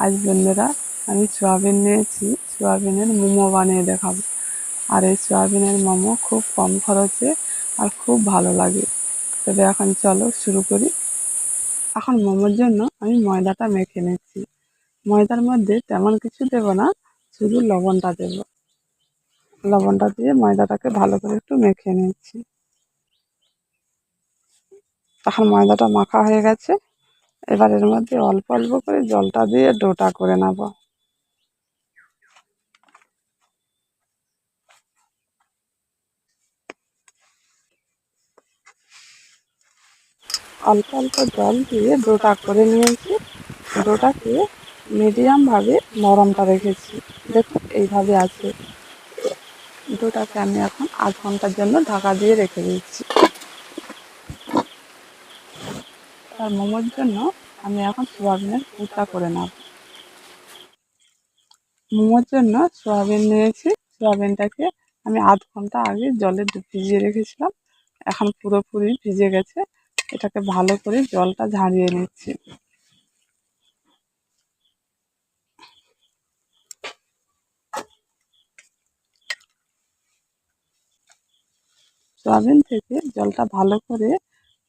আজ বন্ধুরা আমি সয়াবিন নিয়েছি, সয়াবিনের মোমো বানিয়ে দেখাবো। আর এই সয়াবিনের মোমো খুব কম খরচে আর খুব ভালো লাগে। তবে এখন চলো শুরু করি। এখন মোমোর জন্য আমি ময়দাটা মেখে নিচ্ছি। ময়দার মধ্যে তেমন কিছু দেব না, শুধু লবণটা দেব। লবণটা দিয়ে ময়দাটাকে ভালো করে একটু মেখে নিচ্ছি। এখন ময়দাটা মাখা হয়ে গেছে। এবার এর মধ্যে অল্প অল্প করে জলটা দিয়ে ডোটা করে নেব। অল্প অল্প জল দিয়ে ডোটা করে নিয়েছি। ডোটাকে মিডিয়াম ভাবে নরমটা রেখেছি। দেখুন এইভাবে আছে। ডোটাকে আমি এখন আধ ঘন্টার জন্য ঢাকা দিয়ে রেখে দিচ্ছি। তার মোমোর জন্য আমি এখন সোয়াবিনের পুরটা করে নেব। মোমোর জন্য সোয়াবিন নিয়েছি। সোয়াবিনটাকে আমি আধ ঘন্টা আগে জলে ভিজিয়ে রেখেছিলাম। এখন পুরোপুরি ভিজে গেছে। এটাকে ভালো করে জলটা ঝারিয়ে নিচ্ছি। সোয়াবিন থেকে জলটা ভালো করে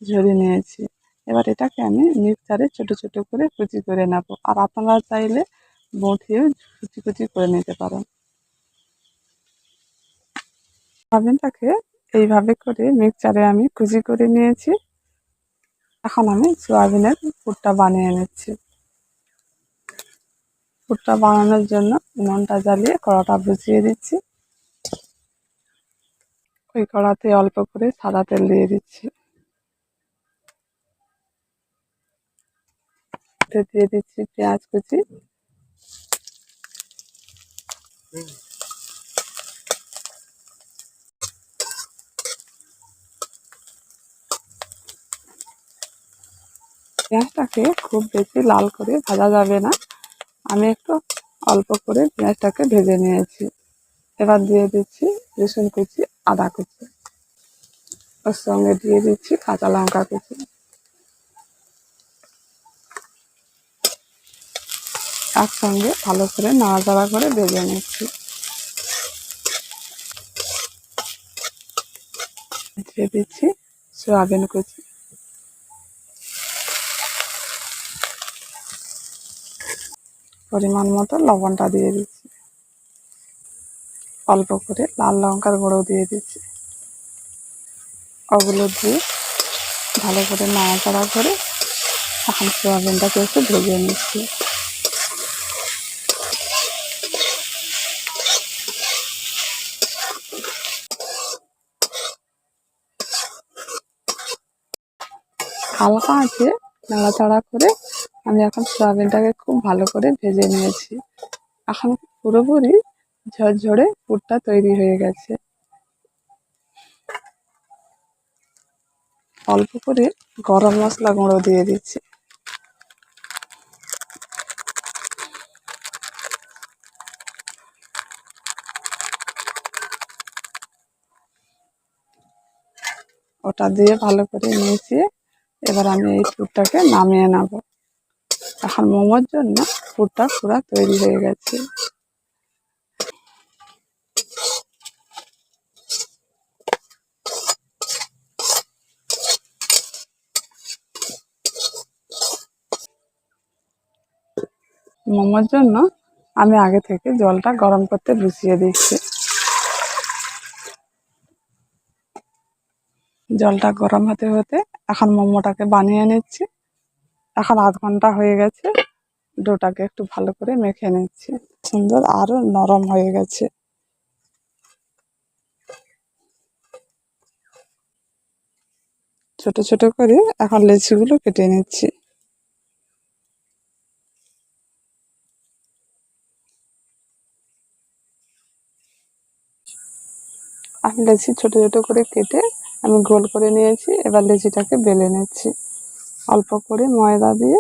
ঝরিয়ে নিয়েছি। এবার এটাকে আমি মিক্সারে ছোট ছোট করে কুচি করে নেব। আর আপনারা চাইলে বটিয়েও কুচি কুচি করে নিতে পারেন। সোয়াবিনটাকে এইভাবে করে মিক্সারে আমি কুচি করে নিয়েছি। এখন আমি সোয়াবিনের পুরটা বানিয়ে নিচ্ছি। পুরটা বানানোর জন্য উনুনটা জ্বালিয়ে কড়াটা বসিয়ে দিচ্ছি। ওই কড়াতে অল্প করে সাদা তেল দিয়ে দিচ্ছি। দিয়ে দিচ্ছি পেঁয়াজ কুচি। পেঁয়াজটাকে খুব বেশি লাল করে ভাজা যাবে না, আমি একটু অল্প করে পেঁয়াজটাকে ভেজে নিয়েছি। এবার দিয়ে দিচ্ছি রসুন কুচি, আদা কুচি। ওর সঙ্গে দিয়ে দিচ্ছি কাঁচা লঙ্কা কুচি। একসঙ্গে ভালো করে নাড়াচাড়া করে ভেজে নিচ্ছি। দিয়ে দিচ্ছি সয়াবিন কুচি। পরিমাণ মতো লবণটা দিয়ে দিচ্ছি। অল্প করে লাল লঙ্কার গুঁড়ো দিয়ে দিচ্ছি। ওগুলো দিয়ে ভালো করে নাড়াচাড়া করে এখন সয়াবিনটাকে একটু ভেজে নিচ্ছি। হালকা আছে নাড়াচাড়া করে আমি এখন সয়াবিনটাকে খুব ভালো করে ভেজে নিয়েছি। এখন পুরোপুরি ঝরঝরে পুরটা তৈরি হয়ে গেছে। অল্প করে গরম মশলা গুঁড়ো দিয়ে দিচ্ছি। ওটা দিয়ে ভালো করে মিশিয়ে এবার আমি এই পুরটাকে নামিয়ে নেব। এখন মোমোর জন্য পুরটা পুরো তৈরি হয়ে গেছে। মোমোর জন্য আমি আগে থেকে জলটা গরম করতে বসিয়ে দিচ্ছি। জলটা গরম হতে হতে এখন মোমোটাকে বানিয়ে নিচ্ছি। এখন আধ ঘন্টা হয়ে গেছে। ডোটাকে একটু ভালো করে মেখে নিচ্ছি। সুন্দর আরো নরম হয়ে গেছে। ছোট ছোট করে এখন লেচিগুলো কেটে নিচ্ছি। আমি লেচি ছোট ছোট করে কেটে আমি গোল করে নিয়েছি। এবার লেচিটাকে বেলে নিচ্ছি। অল্প করে ময়দা দিয়ে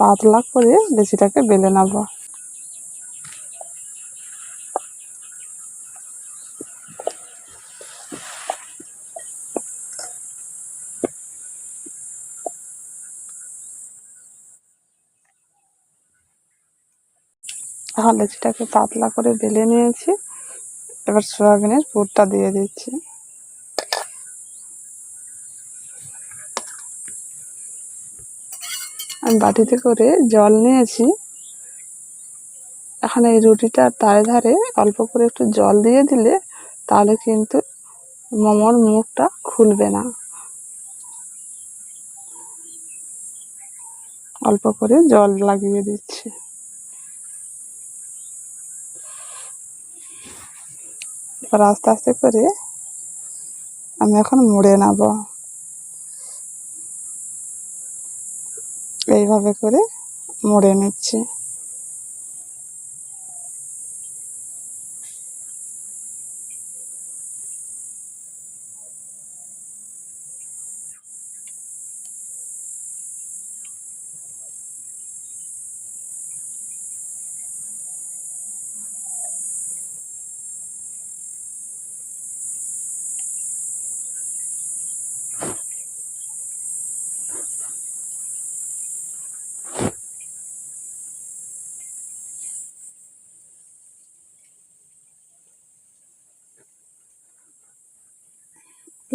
পাতলা করে লেচিটাকে বেলে নেব। এখন লেচিটাকে পাতলা করে বেলে নিয়েছি, এবার সয়াবিনের পুরটা দিয়ে দিচ্ছি। আমি বাটিতে করে জল নিয়েছি, এখন এই রুটিটার ধারে ধারে অল্প করে একটু জল দিয়ে দিলে তাহলে কিন্তু মোমোর মুখটা খুলবে না। অল্প করে জল লাগিয়ে দিচ্ছি। এবার আস্তে আস্তে করে আমি এখন মুড়ে নেব। এইভাবে করে মুড়ে নিচ্ছি।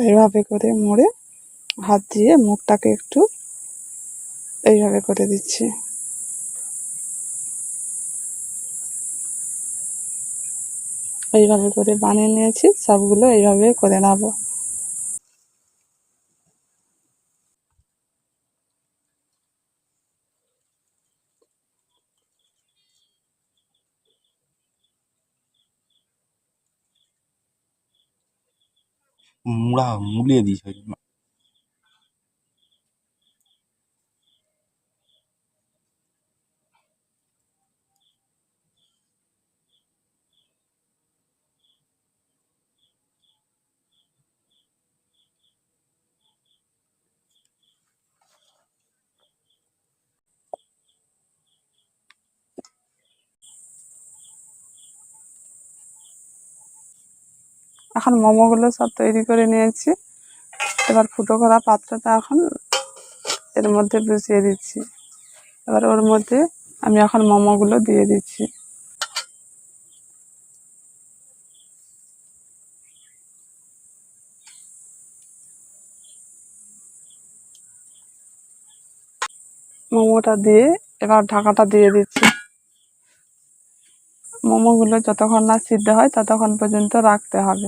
এইভাবে করে মুড়ে হাত দিয়ে মুখটাকে একটু এইভাবে করে দিচ্ছি। এইভাবে করে বানিয়ে নিয়েছি, সবগুলো এইভাবে করে নেব। মুড়িয়ে দিয়েছে। এখন মোমোগুলো সব তৈরি করে নিয়েছি, এবার ফুটো করা পাত্রটা এখন এর মধ্যে বসিয়ে দিচ্ছি। এবার ওর মধ্যে আমি এখন মোমোগুলো দিয়ে দিচ্ছি। মোমোটা দিয়ে এবার ঢাকাটা দিয়ে দিচ্ছি। মোমোগুলো যতক্ষণ না সিদ্ধ হয় ততক্ষণ পর্যন্ত রাখতে হবে।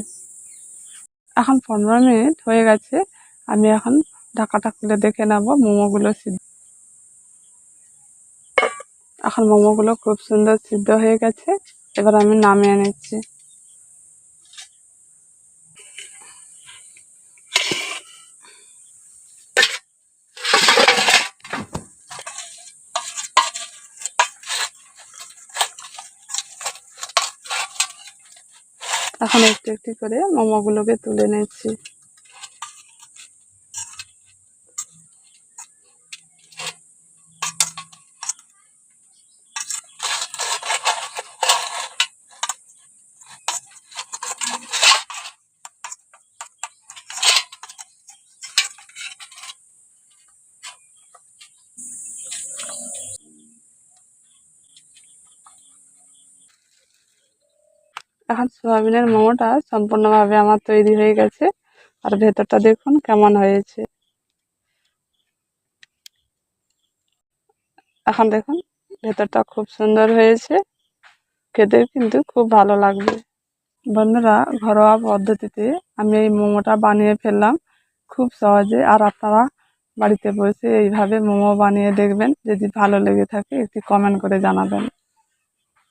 এখন 15 মিনিট হয়ে গেছে, আমি এখন ঢাকাটা খুলে দেখে নেব মোমোগুলো সিদ্ধ। এখন মোমোগুলো খুব সুন্দর সিদ্ধ হয়ে গেছে, এবার আমি নামিয়ে নিচ্ছি। এখন একটু একটু করে মোমোগুলোকে তুলে নিচ্ছি। এখন সোয়াবিনের মোমোটা সম্পূর্ণভাবে আমার তৈরি হয়ে গেছে, আর ভেতরটা দেখুন কেমন হয়েছে। এখন দেখুন ভেতরটা খুব সুন্দর হয়েছে, খেতে কিন্তু খুব ভালো লাগবে। বন্ধুরা, ঘরোয়া পদ্ধতিতে আমি এই মোমোটা বানিয়ে ফেললাম খুব সহজে, আর আপনারা বাড়িতে বসে এইভাবে মোমো বানিয়ে দেখবেন। যদি ভালো লেগে থাকে একটি কমেন্ট করে জানাবেন।